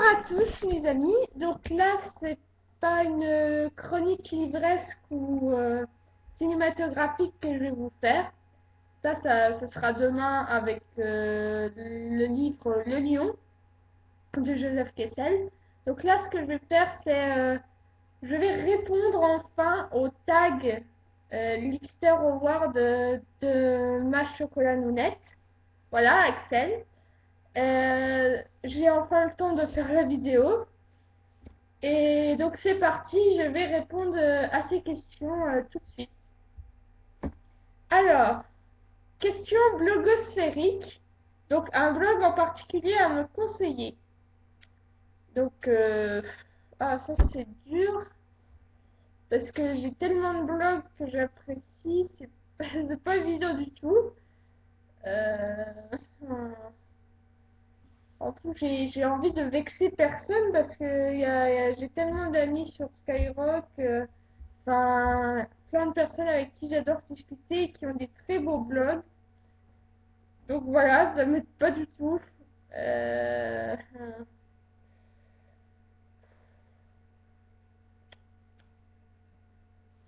à tous mes amis, donc là c'est pas une chronique livresque ou cinématographique que je vais vous faire, ça sera demain avec le livre Le Lion de Joseph Kessel. Donc là ce que je vais faire c'est je vais répondre enfin au tag Lipster Award de Ma Chocolat Nounette, voilà Axel. J'ai enfin le temps de faire la vidéo. Et donc c'est parti, je vais répondre à ces questions tout de suite. Alors, question blogosphérique. Donc un blog en particulier à me conseiller. Donc, ça c'est dur. Parce que j'ai tellement de blogs que j'apprécie, c'est pas évident du tout. Euh, hmm. En plus, j'ai envie de vexer personne parce que j'ai tellement d'amis sur Skyrock. Enfin, plein de personnes avec qui j'adore discuter et qui ont des très beaux blogs. Donc voilà, ça m'aide pas du tout. Euh,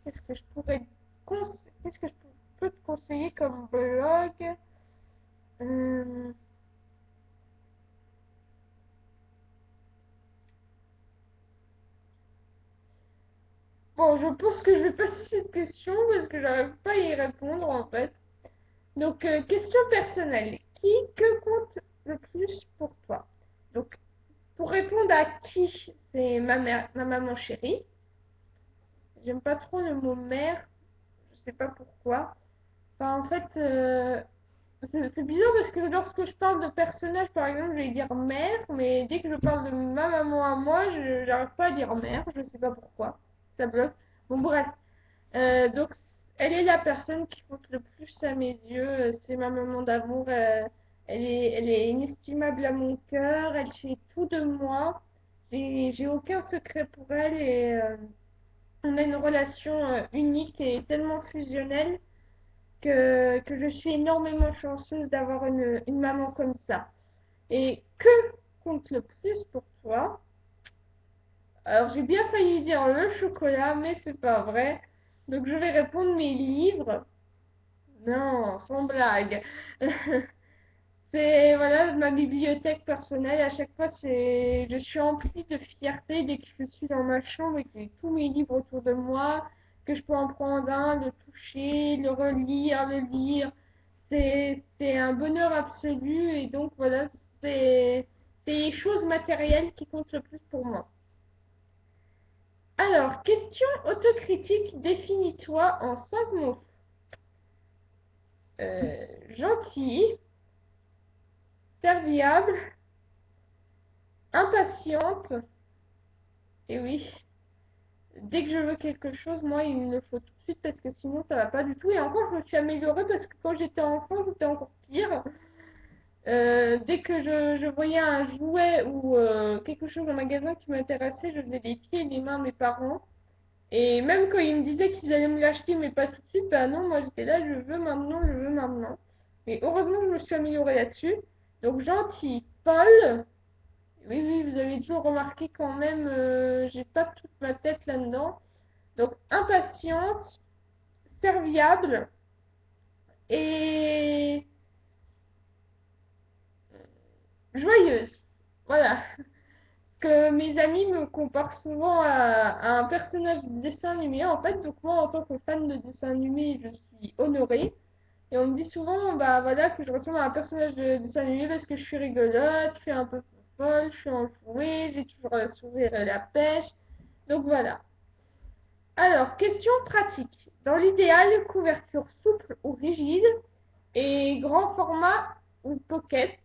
Qu'est-ce que je pourrais qu'est-ce que je peux te conseiller comme blog? Euh, Bon, je pense que je vais passer cette question parce que j'arrive pas à y répondre en fait. Donc, question personnelle. Que compte le plus pour toi? Donc, pour répondre à qui, c'est ma mère, ma maman chérie. J'aime pas trop le mot mère, je sais pas pourquoi. Enfin, en fait, c'est bizarre parce que lorsque je parle de personnage, par exemple, je vais dire mère, mais dès que je parle de ma maman à moi, je j'arrive pas à dire mère, je sais pas pourquoi. Ça bloque. Bon, bref. Donc, elle est la personne qui compte le plus à mes yeux. C'est ma maman d'amour. Elle est inestimable à mon cœur. Elle sait tout de moi. J'ai aucun secret pour elle et on a une relation unique et tellement fusionnelle que je suis énormément chanceuse d'avoir une maman comme ça. Et que compte le plus pour toi? Alors, j'ai bien failli dire le chocolat, mais c'est pas vrai. Donc, je vais répondre mes livres. Non, sans blague. C'est voilà ma bibliothèque personnelle. À chaque fois, je suis emplie de fierté dès que je suis dans ma chambre et que j'ai tous mes livres autour de moi, que je peux en prendre un, le toucher, le relire, le lire. C'est un bonheur absolu et donc voilà, c'est les choses matérielles qui comptent le plus pour moi. Alors, question autocritique, définis-toi en 5 mots. Gentil, serviable, impatiente, et oui, dès que je veux quelque chose, moi, il me le faut tout de suite parce que sinon, ça va pas du tout. Et encore, je me suis améliorée parce que quand j'étais enfant, c'était encore pire. Dès que je voyais un jouet ou quelque chose en magasin qui m'intéressait, je faisais les pieds et les mains à mes parents. Et même quand ils me disaient qu'ils allaient me l'acheter, mais pas tout de suite, bah non, moi j'étais là, je veux maintenant, je veux maintenant. Et heureusement, je me suis améliorée là-dessus. Donc, gentil, Paul. Oui, oui, vous avez toujours remarqué quand même, j'ai pas toute ma tête là-dedans. Donc, impatiente, serviable et joyeuse. Voilà. Que mes amis me comparent souvent à un personnage de dessin animé en fait. Donc, moi, en tant que fan de dessin animé, je suis honorée. Et on me dit souvent, bah voilà, que je ressemble à un personnage de dessin animé parce que je suis rigolote, je suis un peu folle, je suis enjouée, j'ai toujours le sourire et la pêche. Donc voilà. Alors, question pratique. Dans l'idéal, couverture souple ou rigide et grand format ou pocket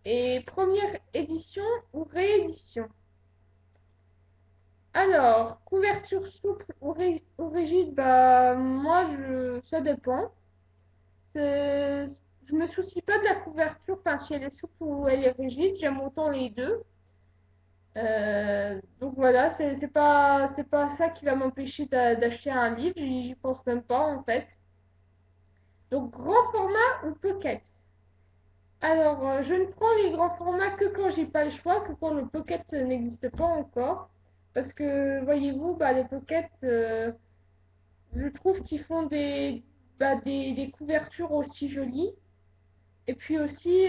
et première édition ou réédition. Alors, couverture souple ou rigide, bah moi ça dépend. C'est- Je me soucie pas de la couverture, enfin si elle est souple ou elle est rigide, j'aime autant les deux. Donc voilà, c'est pas ça qui va m'empêcher d'acheter un livre, j'y pense même pas en fait. Donc grand format ou pocket? Alors, je ne prends les grands formats que quand j'ai pas le choix, que quand le Pocket n'existe pas encore. Parce que, voyez-vous, bah, les Pocket, je trouve qu'ils font des couvertures aussi jolies. Et puis aussi,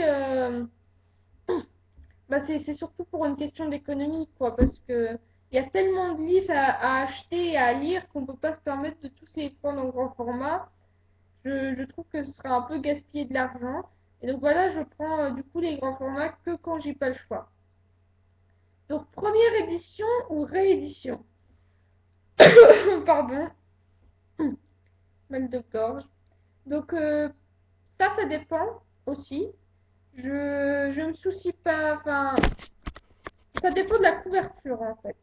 bah, c'est surtout pour une question d'économie, quoi. Parce que il y a tellement de livres à acheter et à lire qu'on peut pas se permettre de tous les prendre en grand format. Je trouve que ce serait un peu gaspiller de l'argent. Et donc voilà, je prends du coup les grands formats que quand j'ai pas le choix. Donc première édition ou réédition? Pardon, mal de gorge. Donc ça dépend aussi. Je me soucie pas, enfin, ça dépend de la couverture en fait.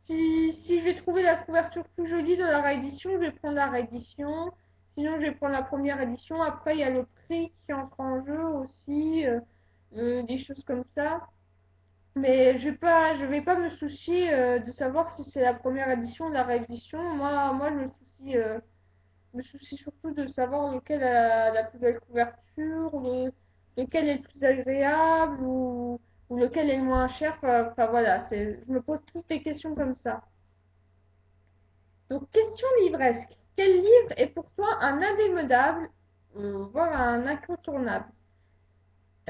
Si je vais trouver la couverture plus jolie dans la réédition, je vais prendre la réédition. Sinon, je vais prendre la première édition. Après, il y a le prix qui entre en jeu aussi, des choses comme ça. Mais je vais pas me soucier de savoir si c'est la première édition ou la réédition. Moi, me soucie surtout de savoir lequel a la plus belle couverture, lequel est le plus agréable ou lequel est le moins cher. Enfin, voilà, je me pose toutes des questions comme ça. Donc, question livresque. Quel livre est pour toi un indémodable, voire un incontournable?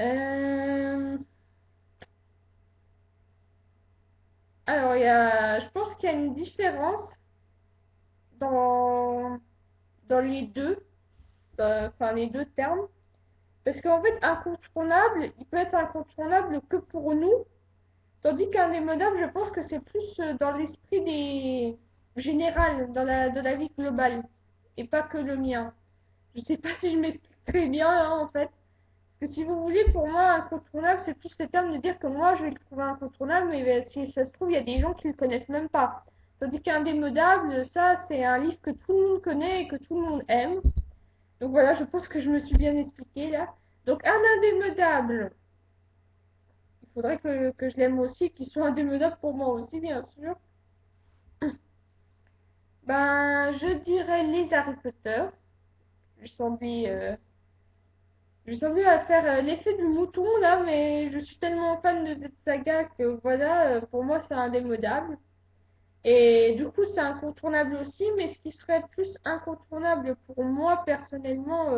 Euh, alors, je pense qu'il y a une différence dans, dans les deux, enfin les deux termes. Parce qu'en fait, incontournable, il peut être incontournable que pour nous, tandis qu'indémodable, je pense que c'est plus dans l'esprit des général, de la vie globale, et pas que le mien. Je sais pas si je m'explique très bien là en fait. Parce que si vous voulez, pour moi, incontournable, c'est plus le terme de dire que moi, je vais le trouver incontournable, mais si ça se trouve, il y a des gens qui le connaissent même pas. Tandis qu'indémodable, ça, c'est un livre que tout le monde connaît et que tout le monde aime. Donc voilà, je pense que je me suis bien expliquée là. Donc un indémodable, il faudrait que je l'aime aussi, qu'il soit indémodable pour moi aussi, bien sûr. Ben, je dirais les Harry Potter. Je semblais, euh, je semblais à faire l'effet du mouton là, mais je suis tellement fan de cette saga que voilà, pour moi c'est indémodable. Et du coup c'est incontournable aussi, mais ce qui serait plus incontournable pour moi personnellement,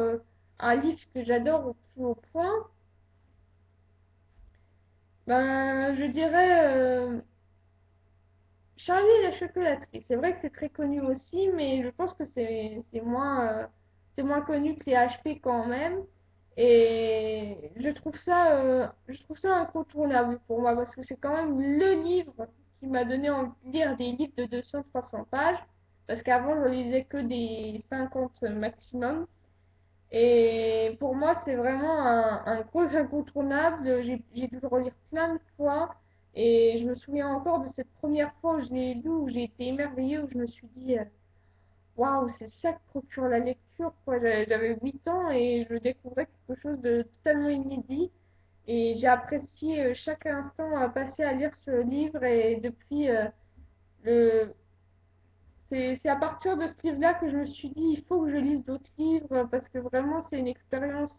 un livre que j'adore au plus haut point, ben je dirais Charlie et la chocolaterie. C'est vrai que c'est très connu aussi, mais je pense que c'est moins connu que les HP quand même. Et je trouve ça incontournable pour moi parce que c'est quand même le livre qui m'a donné envie de lire des livres de 200-300 pages. Parce qu'avant, je lisais que des 50 maximum. Et pour moi, c'est vraiment un gros incontournable. J'ai dû le relire plein de fois. Et je me souviens encore de cette première fois où je l'ai lu, où j'ai été émerveillée, où je me suis dit, waouh, c'est ça que procure la lecture, quoi. J'avais 8 ans et je découvrais quelque chose de totalement inédit. Et j'ai apprécié chaque instant passé à lire ce livre. Et depuis, le, c'est à partir de ce livre-là que je me suis dit, il faut que je lise d'autres livres parce que vraiment, c'est une expérience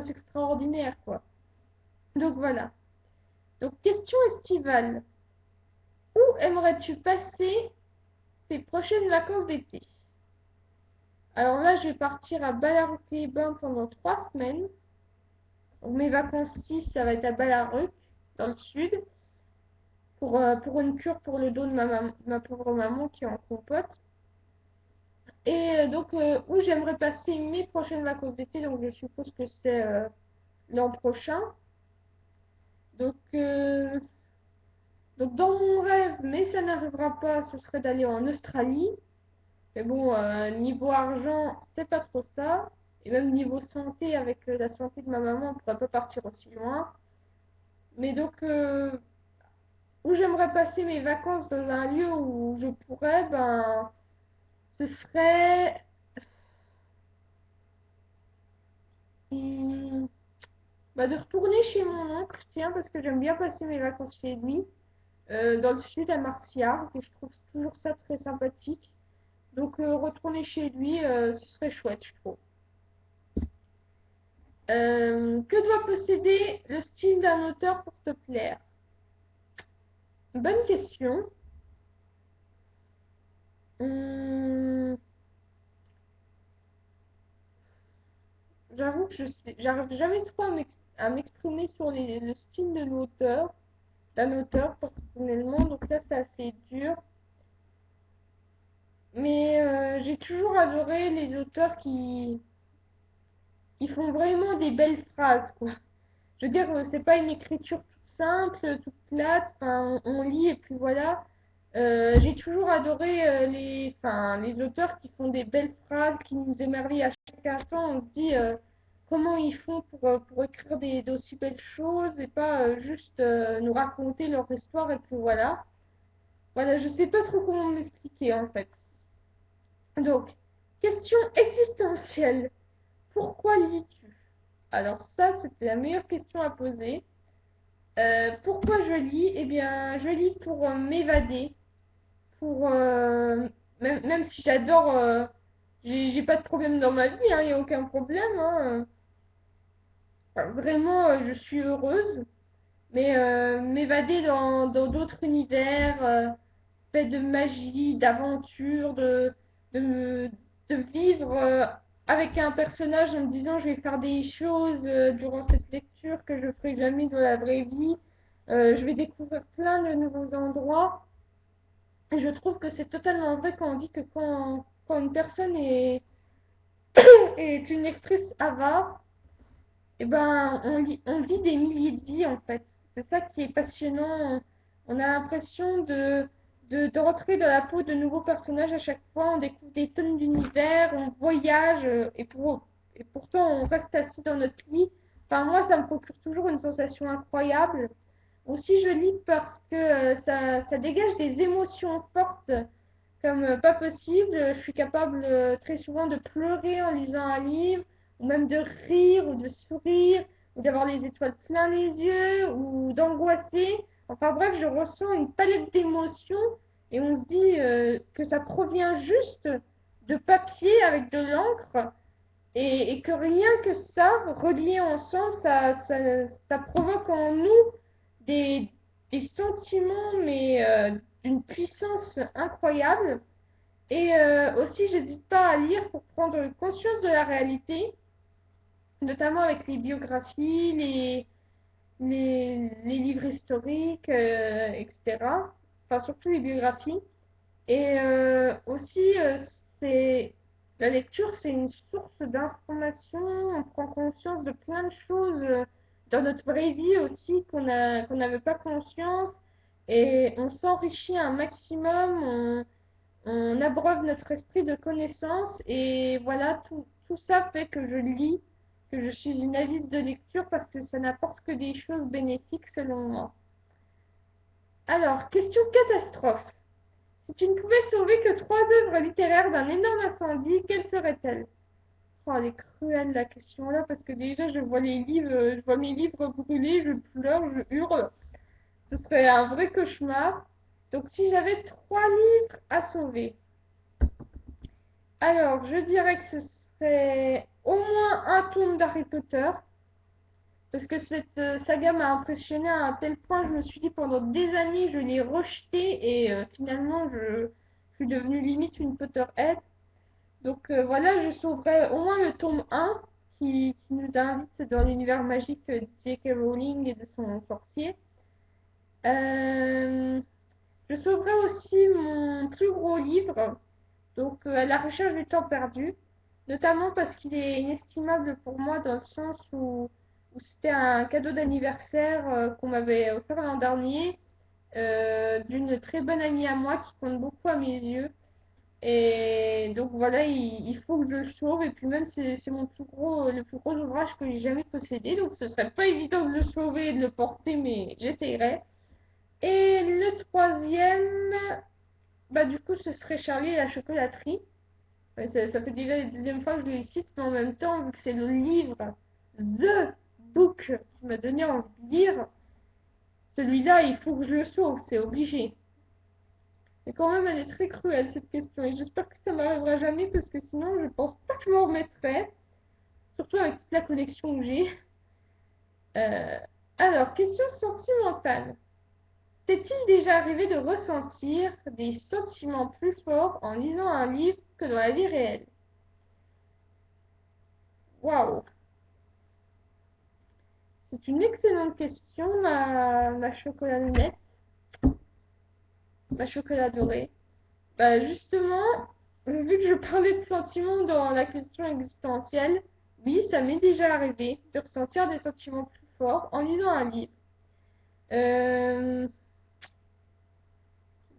extraordinaire, quoi. Donc voilà. Donc, question estivale. Où aimerais-tu passer tes prochaines vacances d'été? Alors là, je vais partir à Ballaruc-les-Bains pendant 3 semaines. Donc, mes vacances-ci, ça va être à Ballaruc, dans le sud, pour une cure pour le dos de ma pauvre maman qui est en compote. Et donc, où j'aimerais passer mes prochaines vacances d'été, donc je suppose que c'est l'an prochain. Donc, donc, dans mon rêve, mais ça n'arrivera pas, ce serait d'aller en Australie. Mais bon, niveau argent, c'est pas trop ça. Et même niveau santé, avec la santé de ma maman, on pourrait pas partir aussi loin. Mais donc, où j'aimerais passer mes vacances dans un lieu où je pourrais, ben, ce serait hmm, bah, de retourner chez mon oncle, tiens, parce que j'aime bien passer mes vacances chez lui, dans le sud, à Martial, et je trouve toujours ça très sympathique. Donc, retourner chez lui, ce serait chouette, je trouve. Que doit posséder le style d'un auteur pour te plaire? Bonne question. Hum, J'avoue que j'arrive jamais trop à m'exprimer sur le style de l'auteur, d'un auteur personnellement, donc là c'est assez dur. Mais j'ai toujours adoré les auteurs qui font vraiment des belles phrases, quoi. Je veux dire, c'est pas une écriture toute simple, toute plate, enfin, on lit et puis voilà. J'ai toujours adoré les auteurs qui font des belles phrases, qui nous émerveillent à chaque instant. On se dit comment ils font pour écrire d'aussi belles choses et pas juste nous raconter leur histoire et puis voilà. Voilà, je sais pas trop comment m'expliquer en fait. Donc, question existentielle. Pourquoi lis-tu? Alors ça, c'était la meilleure question à poser. Pourquoi je lis? Eh bien, je lis pour m'évader, pour même si j'adore, j'ai pas de problème dans ma vie, il n'y a aucun problème, hein. Enfin, vraiment, je suis heureuse, mais m'évader dans d'autres univers, fait de magie, d'aventure, de, me- de vivre avec un personnage en me disant je vais faire des choses durant cette lecture que je ferai jamais dans la vraie vie. Je vais découvrir plein de nouveaux endroits. Et je trouve que c'est totalement vrai quand on dit que quand une personne est une lectrice avare, eh ben, on vit des milliers de vies en fait. C'est ça qui est passionnant. On a l'impression de rentrer dans la peau de nouveaux personnages à chaque fois. On découvre des tonnes d'univers, on voyage et pourtant on reste assis dans notre lit. Enfin, moi, ça me procure toujours une sensation incroyable. Aussi, je lis parce que ça dégage des émotions fortes comme pas possible. Je suis capable très souvent de pleurer en lisant un livre, ou même de rire, ou de sourire, ou d'avoir les étoiles plein les yeux, ou d'angoisser. Enfin bref, je ressens une palette d'émotions et on se dit que ça provient juste de papier avec de l'encre et que rien que ça, relié ensemble, ça provoque en nous des, des sentiments, mais d'une puissance incroyable. Et aussi, j'hésite pas à lire pour prendre conscience de la réalité, notamment avec les biographies, les livres historiques, etc. Enfin, surtout les biographies. Et aussi, c'est la lecture, c'est une source d'information. On prend conscience de plein de choses dans notre vraie vie aussi qu'on n'avait pas conscience. Et on s'enrichit un maximum. On abreuve notre esprit de connaissances. Et voilà, tout ça fait que je lis, que je suis une avide de lecture parce que ça n'apporte que des choses bénéfiques selon moi. Alors, question catastrophe. Si tu ne pouvais sauver que trois œuvres littéraires d'un énorme incendie, quelles seraient-elles? Oh, elle est cruelle la question là parce que déjà je vois les livres, je vois mes livres brûler, je pleure, je hurle. Ce serait un vrai cauchemar. Donc si j'avais trois livres à sauver, alors je dirais que ce serait au moins un tome d'Harry Potter parce que cette saga m'a impressionnée à un tel point, je me suis dit pendant des années je l'ai rejetée et finalement je suis devenue limite une Potterhead. Donc voilà, je sauverai au moins le tome 1 qui nous invite dans l'univers magique de J.K. Rowling et de son sorcier. Euh, je sauverai aussi mon plus gros livre, donc À la recherche du temps perdu, notamment parce qu'il est inestimable pour moi dans le sens où c'était un cadeau d'anniversaire qu'on m'avait offert l'an dernier d'une très bonne amie à moi qui compte beaucoup à mes yeux. Et donc voilà, il faut que je le sauve. Et puis même, c'est le plus gros ouvrage que j'ai jamais possédé. Donc ce serait pas évident de le sauver et de le porter, mais j'essayerai. Et le troisième, bah du coup, ce serait Charlie et la chocolaterie. Ouais, ça fait déjà la deuxième fois que je le cite, mais en même temps, vu que c'est le livre, The Book, qui m'a donné envie de lire, celui-là, il faut que je le sauve, c'est obligé. Et quand même, elle est très cruelle cette question. Et j'espère que ça m'arrivera jamais parce que sinon, je pense pas que je m'en remettrai. surtout avec toute la collection que j'ai. Euh, alors, question sentimentale. T'est-il déjà arrivé de ressentir des sentiments plus forts en lisant un livre que dans la vie réelle? Waouh! C'est une excellente question, ma chocolat nounette, ma chocolat doré. Bah justement, vu que je parlais de sentiments dans la question existentielle, oui, ça m'est déjà arrivé de ressentir des sentiments plus forts en lisant un livre. Euh,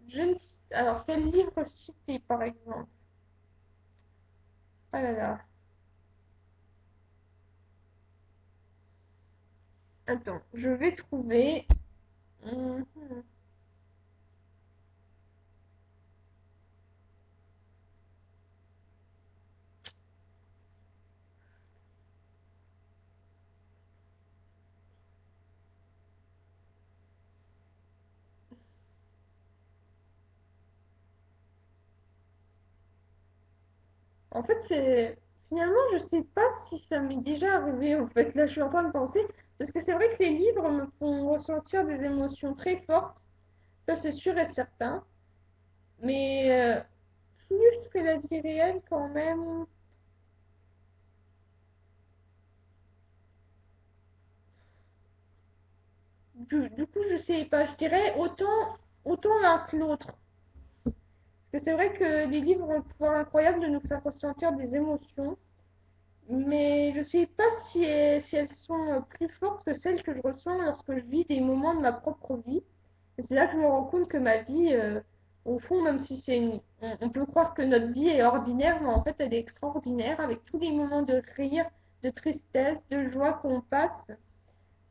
je ne... Alors, quel livre citer par exemple? Ah là là. Attends, je vais trouver. Mhm. En fait, c'est finalement, je sais pas si ça m'est déjà arrivé. En fait, là, je suis en train de penser parce que c'est vrai que les livres me font ressentir des émotions très fortes. Ça, c'est sûr et certain. Mais plus que la vie réelle, quand même. Du coup, je sais pas. Je dirais autant l'un que l'autre. Parce que c'est vrai que les livres ont le pouvoir incroyable de nous faire ressentir des émotions. Mais je sais pas si elles sont plus fortes que celles que je ressens lorsque je vis des moments de ma propre vie. Et c'est là que je me rends compte que ma vie, au fond, même si on peut croire que notre vie est ordinaire, mais en fait, elle est extraordinaire avec tous les moments de rire, de tristesse, de joie qu'on passe.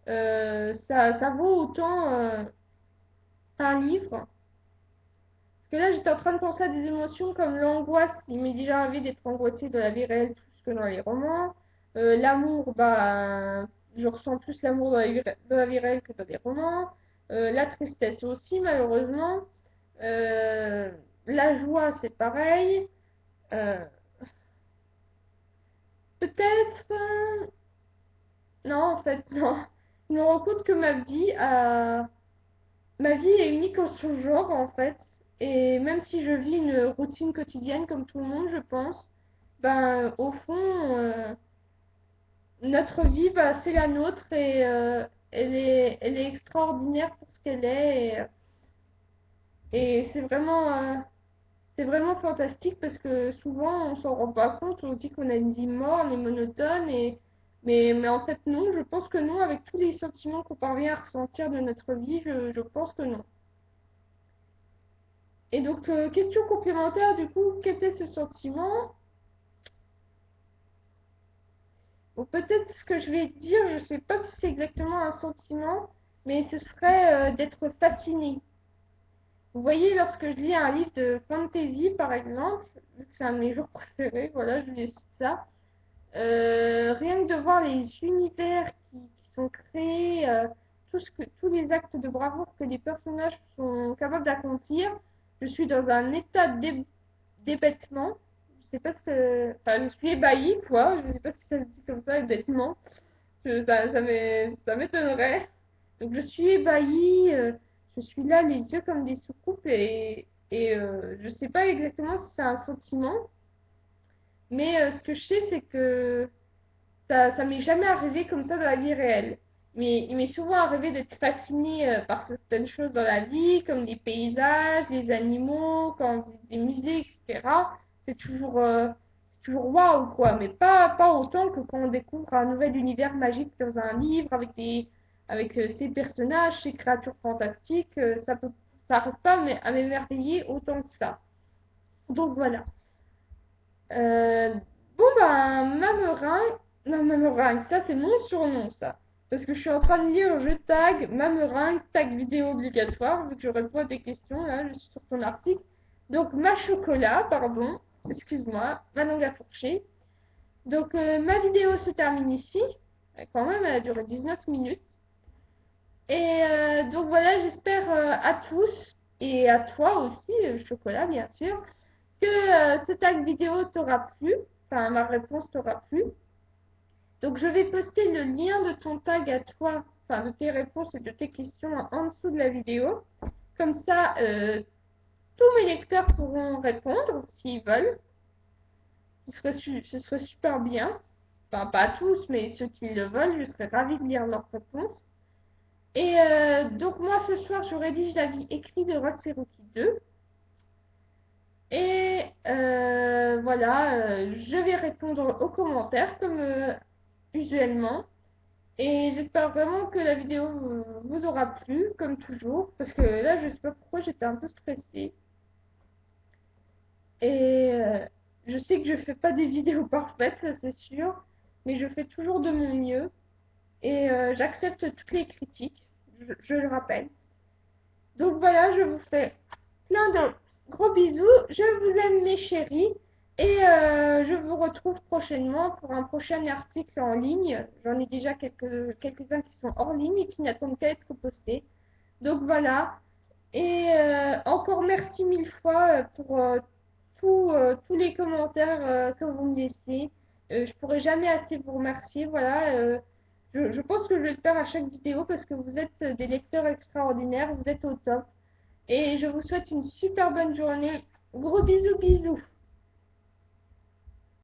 Ça vaut autant un livre. Parce que là, j'étais en train de penser à des émotions comme l'angoisse. Il m'est déjà arrivé d'être angoissée de la vie réelle plus que dans les romans. L'amour, bah, je ressens plus l'amour dans la vie réelle que dans les romans. La tristesse aussi, malheureusement. Euh, la joie, c'est pareil. Euh, peut-être. Non, en fait, non. Je me rends compte que ma vie est unique en son genre, en fait. Et même si je vis une routine quotidienne comme tout le monde, je pense, ben, au fond, notre vie, bah, c'est la nôtre et elle est extraordinaire pour ce qu'elle est. Et c'est vraiment fantastique parce que souvent, on s'en rend pas compte. On se dit qu'on a une vie morne et monotone. Mais en fait, non. Je pense que non. Avec tous les sentiments qu'on parvient à ressentir de notre vie, je pense que non. Et donc, question complémentaire, du coup, quel était ce sentiment? Ou peut-être ce que je vais dire, je sais pas si c'est exactement un sentiment, mais ce serait d'être fasciné. Vous voyez, lorsque je lis un livre de fantasy, par exemple, vu que c'est un de mes genres préférés, voilà, je vous cite ça. Rien que de voir les univers qui sont créés, tous les actes de bravoure que les personnages sont capables d'accomplir, je suis dans un état d'hébétement. Je sais pas si enfin, je suis ébahie, quoi. Je sais pas si ça se dit comme ça, hébétement. Ça m'étonnerait. Donc je suis ébahie, je suis là, les yeux comme des soucoupes, et je sais pas exactement si c'est un sentiment, mais ce que je sais, c'est que ça m'est jamais arrivé comme ça dans la vie réelle. Mais il m'est souvent arrivé d'être fascinée par certaines choses dans la vie, comme les paysages, les animaux, quand on visite des musées, etc. C'est toujours waouh, quoi. Mais pas autant que quand on découvre un nouvel univers magique dans un livre avec ces personnages, ces créatures fantastiques. Ça arrive pas à m'émerveiller autant que ça. Donc voilà. Euh, bon, ben, Mameringue, ça c'est mon surnom, ça. Parce que je suis en train de lire, je tag Mameringue, tag vidéo obligatoire, vu que je réponds à tes questions, là, je suis sur ton article. Donc, ma chocolat, pardon, excuse-moi, ma langue a fourché. Donc, ma vidéo se termine ici. Quand même, elle a duré 19 minutes. Et donc voilà, j'espère à tous et à toi aussi, chocolat bien sûr, que ce tag vidéo t'aura plu, enfin ma réponse t'aura plu. Donc, je vais poster le lien de ton tag à toi, enfin de tes réponses et de tes questions en dessous de la vidéo. Comme ça, tous mes lecteurs pourront répondre s'ils veulent. Ce serait super bien. Enfin, pas tous, mais ceux qui le veulent, je serais ravie de lire leurs réponses. Et donc, moi, ce soir, je rédige l'avis écrit de Road Cherokee 2. Et voilà, je vais répondre aux commentaires comme usuellement. Et j'espère vraiment que la vidéo vous aura plu, comme toujours. Parce que là, je sais pas pourquoi, j'étais un peu stressée. Et je sais que je fais pas des vidéos parfaites, ça c'est sûr. Mais je fais toujours de mon mieux. Et j'accepte toutes les critiques, je le rappelle. Donc voilà, je vous fais plein de gros bisous. Je vous aime mes chéris. Et je vous retrouve prochainement pour un prochain article en ligne. J'en ai déjà quelques-uns qui sont hors ligne et qui n'attendent qu'à être postés. Donc voilà. Et encore merci mille fois pour tous les commentaires que vous me laissez. Je pourrai jamais assez vous remercier. Voilà. Je pense que je vais le faire à chaque vidéo parce que vous êtes des lecteurs extraordinaires. Vous êtes au top. Et je vous souhaite une super bonne journée. Gros bisous, bisous.